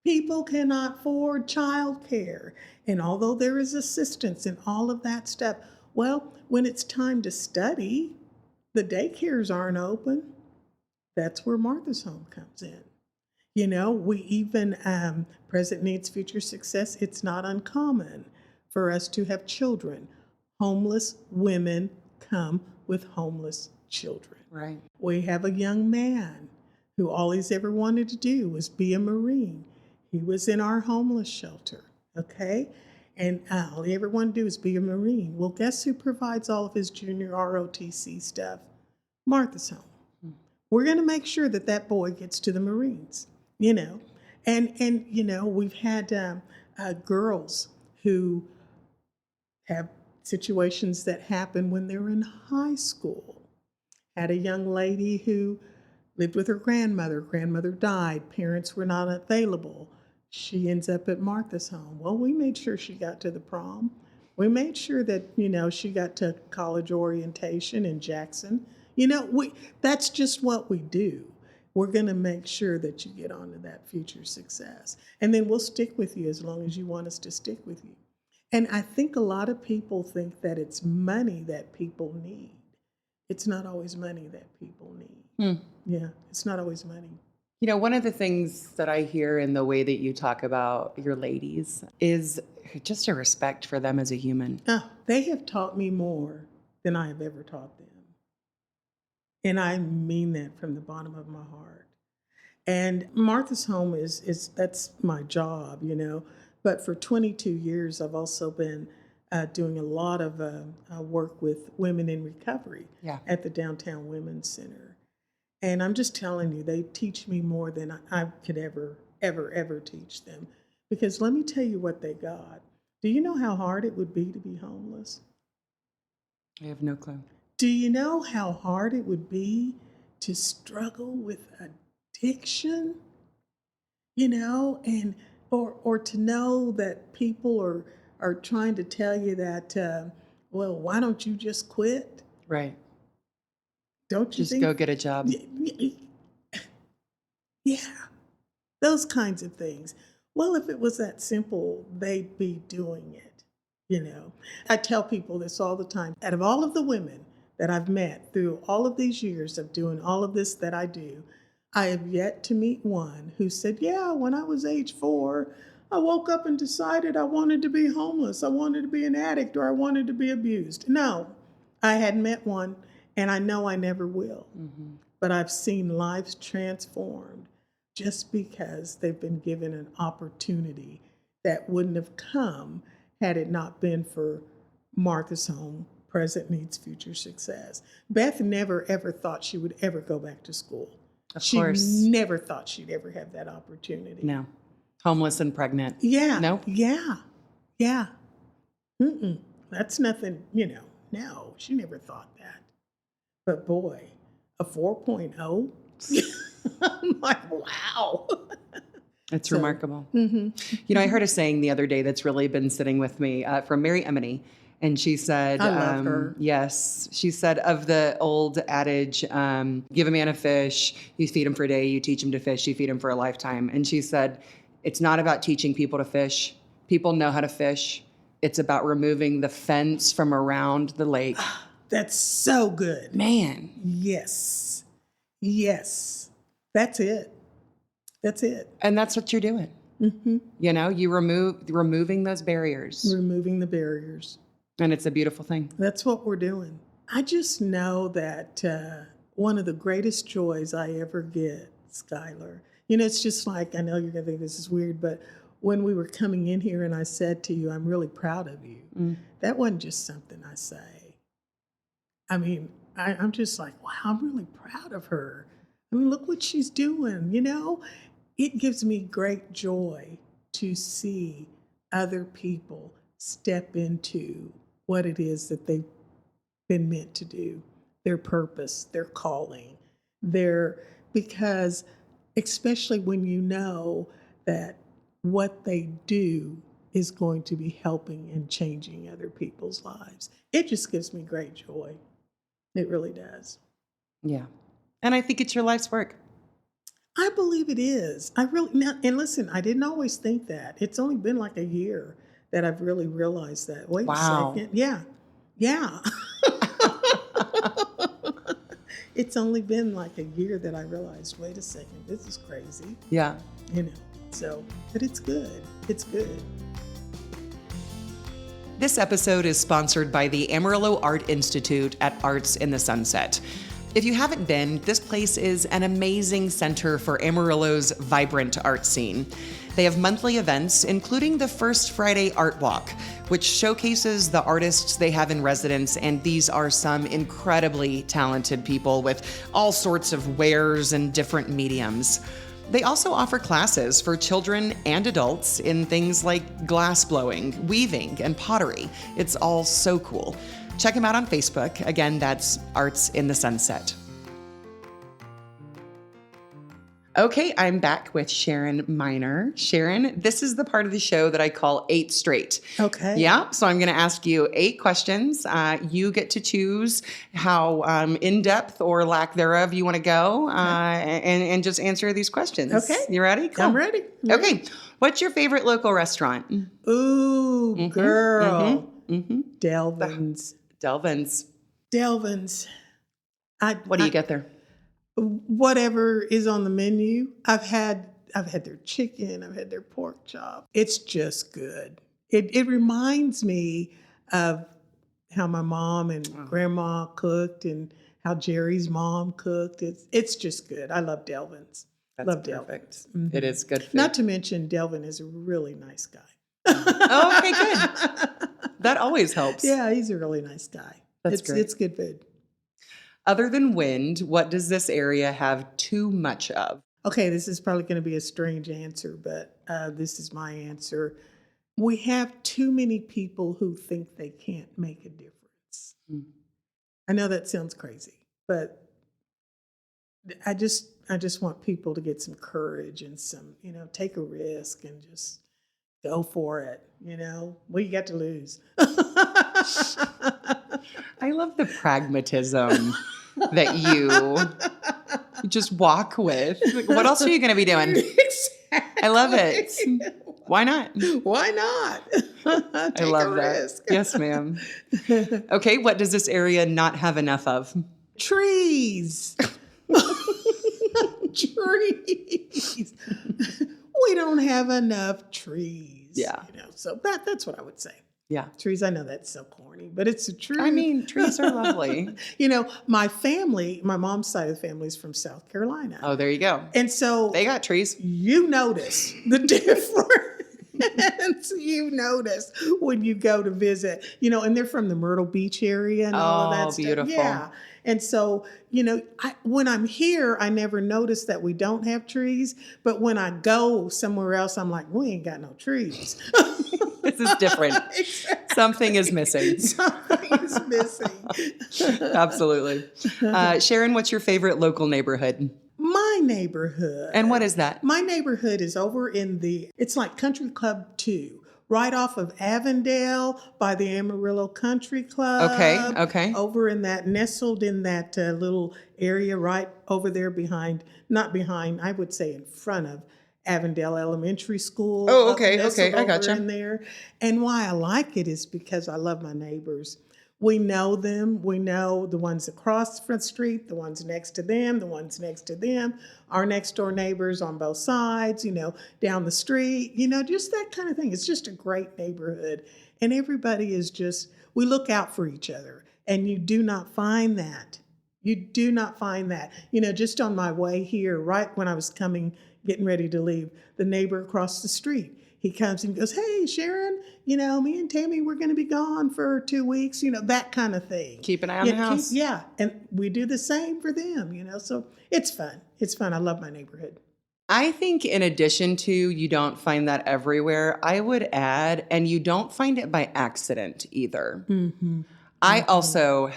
People cannot afford childcare. And although there is assistance and all of that stuff, well, when it's time to study, the daycares aren't open. That's where Martha's home comes in. You know, we even, present needs, future success, it's not uncommon for us to have children. Homeless women come with homeless children. Right. We have a young man who all he's ever wanted to do was be a Marine. He was in our homeless shelter, okay? And all he ever wanted to do is be a Marine. Well, guess who provides all of his junior ROTC stuff? Martha's Home. We're going to make sure that that boy gets to the Marines, you know. And you know, we've had girls who have situations that happen when they're in high school. Had a young lady who lived with her grandmother. Grandmother died. Parents were not available. She ends up at Martha's Home. Well, we made sure she got to the prom. We made sure that, you know, she got to college orientation in Jackson. You know, that's just what we do. We're going to make sure that you get on to that future success. And then we'll stick with you as long as you want us to stick with you. And I think a lot of people think that it's money that people need. It's not always money that people need. Yeah, it's not always money. You know, one of the things that I hear in the way that you talk about your ladies is just a respect for them as a human. Oh, they have taught me more than I have ever taught them. And I mean that from the bottom of my heart. And Martha's Home is that's my job, you know. But for 22 years, I've also been doing a lot of work with women in recovery at the Downtown Women's Center. And I'm just telling you, they teach me more than I could ever teach them. Because let me tell you what they got. Do you know how hard it would be to be homeless? I have no clue. Do you know how hard it would be to struggle with addiction? You know, and or to know that people are trying to tell you that, well, why don't you just quit? Right. Don't you just think? Go get a job. Yeah, those kinds of things. Well, if it was that simple, they'd be doing it, you know. I tell people this all the time. Out of all of the women that I've met through all of these years of doing all of this that I do, I have yet to meet one who said, yeah, when I was age 4, I woke up and decided I wanted to be homeless. I wanted to be an addict, or I wanted to be abused. No, I hadn't met one, and I know I never will. Mm-hmm. But I've seen lives transformed just because they've been given an opportunity that wouldn't have come had it not been for Martha's Home, present needs, future success. Beth never, ever thought she would ever go back to school. She never thought she'd ever have that opportunity. No. Homeless and pregnant. Yeah. Nope. Yeah. Yeah. Mm-mm. That's nothing, you know. No, she never thought that. But boy, a 4.0? I'm like, wow. It's remarkable. Mm-hmm. You know, I heard a saying the other day that's really been sitting with me from Mary Emily. And she said, I love her. Yes, she said, of the old adage, give a man a fish, you feed him for a day, you teach him to fish, you feed him for a lifetime. And she said, it's not about teaching people to fish. People know how to fish. It's about removing the fence from around the lake. That's so good. Man. Yes. Yes. That's it. That's it. And that's what you're doing. Mm-hmm. You know, removing those barriers. Removing the barriers. And it's a beautiful thing. That's what we're doing. I just know that one of the greatest joys I ever get, Skylar, you know, it's just like, I know you're going to think this is weird, but when we were coming in here and I said to you, I'm really proud of you, that wasn't just something I say. I mean, I'm just like, wow, I'm really proud of her. I mean, look what she's doing, you know? It gives me great joy to see other people step into what it is that they've been meant to do, their purpose, their calling, because especially when you know that what they do is going to be helping and changing other people's lives. It just gives me great joy. It really does. Yeah. And I think it's your life's work. I believe it is. And listen, I didn't always think that. It's only been like a year that I've really realized that. Wait a second. Yeah. Yeah. it's only been like a year that I realized, wait a second, this is crazy. Yeah. So, but it's good. It's good. This episode is sponsored by the Amarillo Art Institute at Arts in the Sunset. If you haven't been, this place is an amazing center for Amarillo's vibrant art scene. They have monthly events, including the First Friday Art Walk, which showcases the artists they have in residence, and these are some incredibly talented people with all sorts of wares and different mediums. They also offer classes for children and adults in things like glass blowing, weaving, and pottery. It's all so cool. Check them out on Facebook. Again, that's Arts in the Sunset. Okay, I'm back with Sharon Miner. Sharon, this is the part of the show that I call 8 Straight. Okay. Yeah, so I'm going to ask you 8 questions. You get to choose how in-depth or lack thereof you want to go, and just answer these questions. Okay. You ready? Cool. I'm ready. Okay. What's your favorite local restaurant? Ooh, girl. Delvin's. Delvin's. What do you get there? Whatever is on the menu. I've had their chicken, I've had their pork chop. It's just good. It reminds me of how my mom and grandma cooked and how Jerry's mom cooked. It's just good. I love Delvin's. Love perfect. Delvin's. It is good food. Not to mention Delvin is a really nice guy. Oh, okay, good. That always helps. Yeah, he's a really nice guy. That's great. It's good food. Other than wind, what does this area have too much of? Okay, this is probably going to be a strange answer, but this is my answer. We have too many people who think they can't make a difference. I know that sounds crazy, but I just want people to get some courage and some, take a risk and just go for it. What you got to lose? I love the pragmatism that you just walk with. Like, what else are you going to be doing? Exactly. I love it. Why not? Why not? I love that. Risk. Yes, ma'am. Okay, what does this area not have enough of? Trees. Trees. We don't have enough trees. Yeah. So that's what I would say. Yeah. Trees, I know that's so corny, but it's the truth. I mean, trees are lovely. My family, my mom's side of the family is from South Carolina. Oh, there you go. And so they got trees. You notice the difference. You notice when you go to visit, and they're from the Myrtle Beach area and all of that stuff. Beautiful. Yeah. And so, when I'm here, I never notice that we don't have trees. But when I go somewhere else, I'm like, we ain't got no trees. This is different. Exactly. Something is missing. Something is missing. Absolutely. Sharon, what's your favorite local neighborhood? My neighborhood. And what is that? My neighborhood is over it's like Country Club 2. Right off of Avondale by the Amarillo Country Club. Okay. Over nestled in that little area right over there not behind, I would say in front of Avondale Elementary School. Oh, okay. I gotcha. In there. And why I like it is because I love my neighbors. We know them. We know the ones across the street, the ones next to them, the ones next to them, our next door neighbors on both sides, down the street, just that kind of thing. It's just a great neighborhood. And everybody we look out for each other. And you do not find that. You do not find that. Just on my way here, right when I was getting ready to leave, the neighbor across the street, he comes and goes, hey, Sharon, me and Tammy, we're going to be gone for 2 weeks, that kind of thing. Keep an eye on the house. Yeah. And we do the same for them, so it's fun. It's fun. I love my neighborhood. I think in addition to you don't find that everywhere, I would add, and you don't find it by accident either. Mm-hmm. I also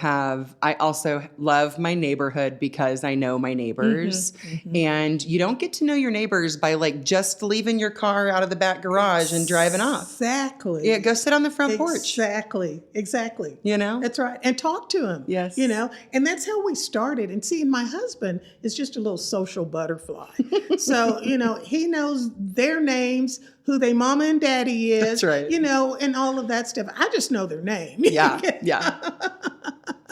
love my neighborhood because I know my neighbors. And you don't get to know your neighbors by just leaving your car out of the back garage and driving off. Exactly. Yeah, go sit on the front porch. Exactly. That's right. And talk to them. Yes. And that's how we started. And see, my husband is just a little social butterfly. So, he knows their names, who they mama and daddy is. That's right. And all of that stuff. I just know their name. Yeah.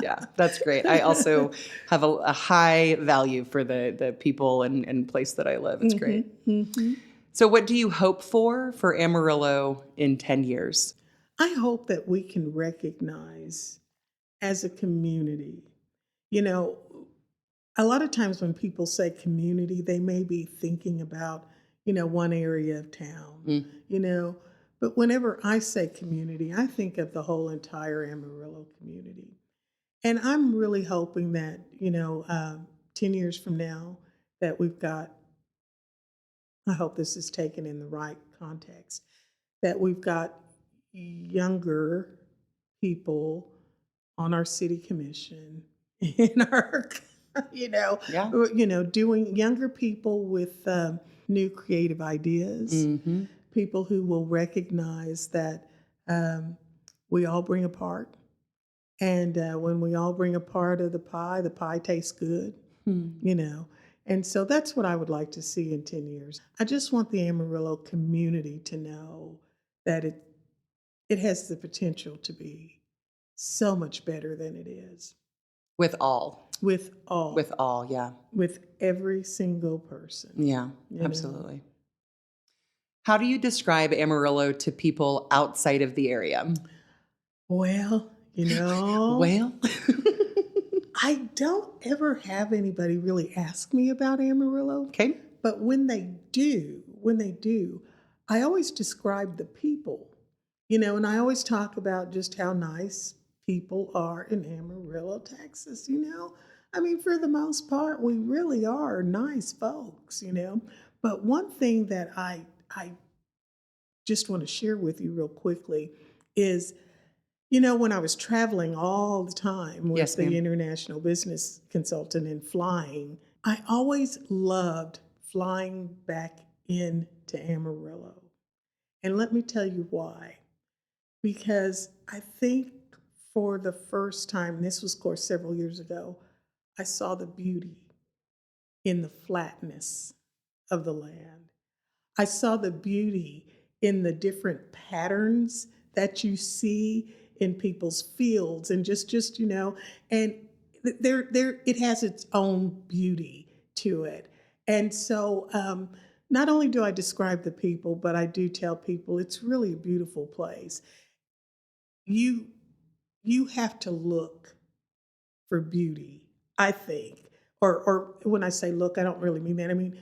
Yeah, that's great. I also have a high value for the people and place that I live. It's great. Mm-hmm. So what do you hope for Amarillo in 10 years? I hope that we can recognize as a community, you know, a lot of times when people say community, they may be thinking about, one area of town, you know. But whenever I say community, I think of the whole entire Amarillo community. And I'm really hoping that, 10 years from now, that we've got, I hope this is taken in the right context, that we've got younger people on our city commission, in our, Yeah. doing younger people with new creative ideas, people who will recognize that we all bring a part. And when we all bring a part of the pie tastes good, And so that's what I would like to see in 10 years. I just want the Amarillo community to know that it has the potential to be so much better than it is. With all. With all. With all, yeah. With every single person. Yeah, absolutely. How do you describe Amarillo to people outside of the area? Well, Well, I don't ever have anybody really ask me about Amarillo. okay. But when they do, I always describe the people, and I always talk about just how nice people are in Amarillo, Texas, I mean, for the most part, we really are nice folks, But one thing that I just want to share with you real quickly is, when I was traveling all the time with the international business consultant and flying, I always loved flying back into Amarillo. And let me tell you why. Because I think for the first time, this was, of course, several years ago, I saw the beauty in the flatness of the land. I saw the beauty in the different patterns that you see in people's fields, and just and there it has its own beauty to it. And so not only do I describe the people, but I do tell people it's really a beautiful place. You have to look for beauty, I think. Or when I say look, I don't really mean that. I mean,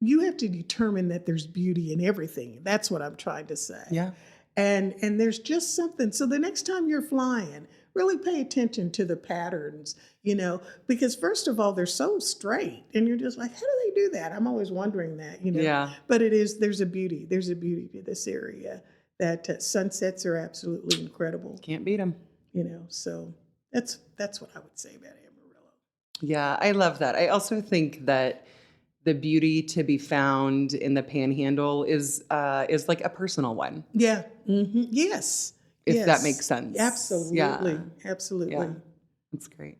you have to determine that there's beauty in everything. That's what I'm trying to say. Yeah. And there's just something. So the next time you're flying, really pay attention to the patterns, because first of all, they're so straight and you're just like, how do they do that? I'm always wondering that, Yeah. But there's a beauty to this area that sunsets are absolutely incredible. Can't beat them. So that's what I would say about Amarillo. Yeah, I love that. I also think that the beauty to be found in the Panhandle is like a personal one. Yeah. Mm-hmm. Yes. If that makes sense. Absolutely. Yeah. Absolutely. Yeah. That's great.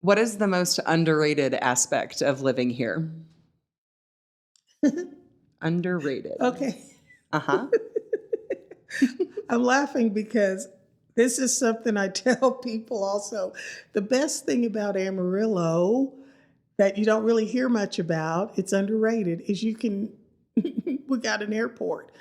What is the most underrated aspect of living here? Underrated. Okay. Uh-huh. I'm laughing because this is something I tell people also. The best thing about Amarillo that you don't really hear much about, it's underrated, is we got an airport.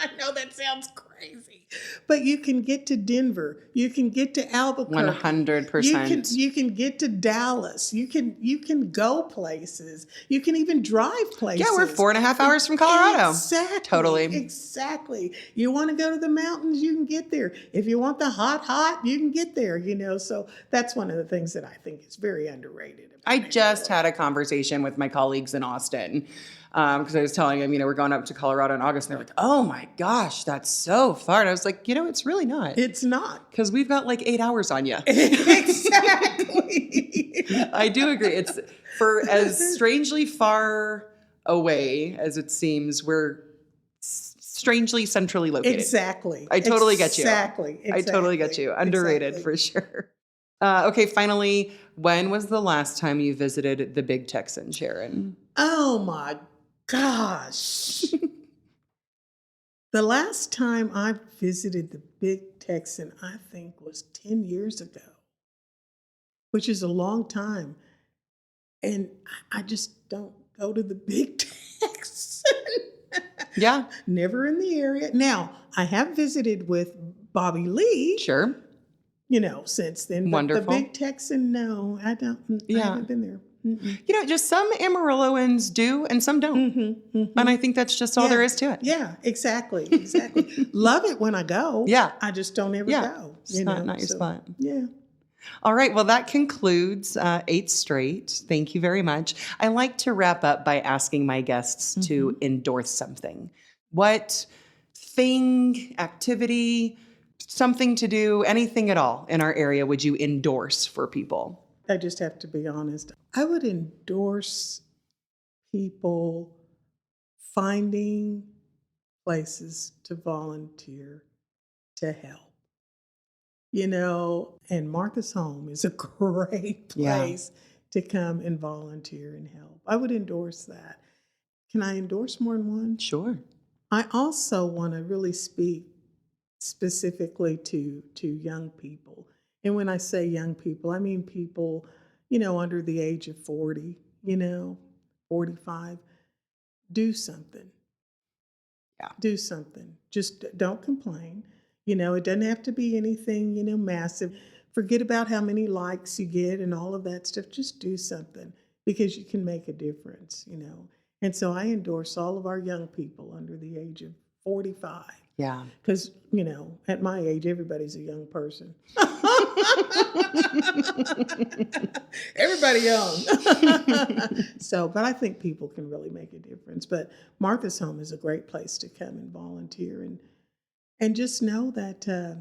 I know that sounds crazy, but you can get to Denver. You can get to Albuquerque. 100%. You can get to Dallas. You can go places. You can even drive places. Yeah, we're 4.5 hours from Colorado. Exactly. Totally. Exactly. You want to go to the mountains, you can get there. If you want the hot, you can get there, So that's one of the things that I think is very underrated. I just had a conversation with my colleagues in Austin because I was telling them, we're going up to Colorado in August. And they're like, oh my gosh, that's so far. And I was like, it's really not. It's not. Because we've got like 8 hours on you. Exactly. I do agree. It's for as strangely far away as it seems, we're strangely centrally located. Exactly. I totally get you. Exactly. I totally get you. Underrated for sure. Okay, finally, when was the last time you visited the Big Texan, Sharon? Oh my gosh. The last time I visited the Big Texan, I think, was 10 years ago, which is a long time. And I just don't go to the Big Texan. Yeah. Never in the area. Now, I have visited with Bobby Lee. Sure. Since then. But Wonderful. the Big Texan, no, I don't. I haven't been there. Mm-mm. Just some Amarilloans do and some don't. Mm-hmm, mm-hmm. And I think that's just all there is to it. Yeah, exactly. Love it when I go. Yeah. I just don't ever go. It's not your spot. Yeah. All right. Well, that concludes 8 Straight. Thank you very much. I like to wrap up by asking my guests to endorse something. What thing, activity, something to do, anything at all in our area would you endorse for people? I just have to be honest. I would endorse people finding places to volunteer to help. And Martha's Home is a great place to come and volunteer and help. I would endorse that. Can I endorse more than one? Sure. I also want to really speak specifically to young people. And when I say young people, I mean people, under the age of 40, 45. Do something. Yeah. Do something. Just don't complain. It doesn't have to be anything, massive. Forget about how many likes you get and all of that stuff. Just do something because you can make a difference, And so I endorse all of our young people under the age of 45. Yeah. Because, at my age, everybody's a young person. Everybody young. But I think people can really make a difference. But Martha's Home is a great place to come and volunteer and just know that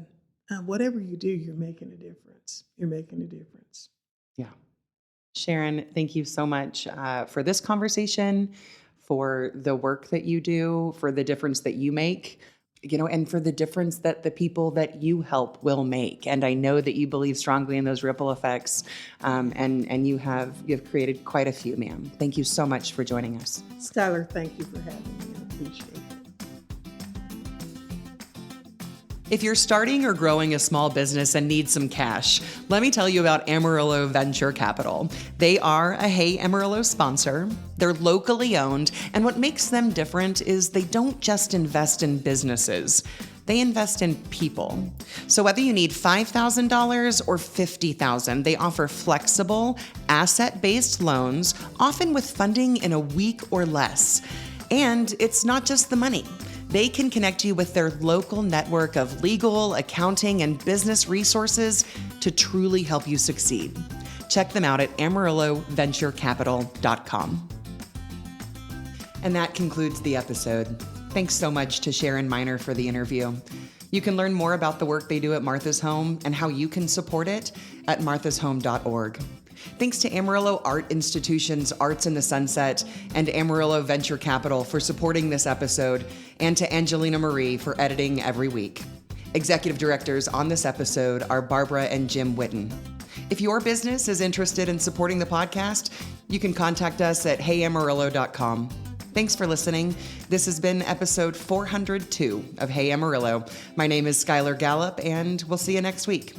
whatever you do, you're making a difference. You're making a difference. Yeah. Sharon, thank you so much for this conversation, for the work that you do, for the difference that you make, and for the difference that the people that you help will make. And I know that you believe strongly in those ripple effects, and you've created quite a few, ma'am. Thank you so much for joining us. Skylar, thank you for having me. I appreciate it. If you're starting or growing a small business and need some cash, let me tell you about Amarillo Venture Capital. They are a Hey Amarillo sponsor. They're locally owned, and what makes them different is they don't just invest in businesses. They invest in people. So whether you need $5,000 or $50,000, they offer flexible, asset-based loans, often with funding in a week or less. And it's not just the money. They can connect you with their local network of legal, accounting, and business resources to truly help you succeed. Check them out at amarilloventurecapital.com. And that concludes the episode. Thanks so much to Sharon Miner for the interview. You can learn more about the work they do at Martha's Home and how you can support it at marthashome.org. Thanks to Amarillo Art Institution's Arts in the Sunset and Amarillo Venture Capital for supporting this episode, and to Angelina Marie for editing every week. Executive directors on this episode are Barbara and Jim Witten. If your business is interested in supporting the podcast, you can contact us at heyamarillo.com. Thanks for listening. This has been episode 402 of Hey Amarillo. My name is Skylar Gallup, and we'll see you next week.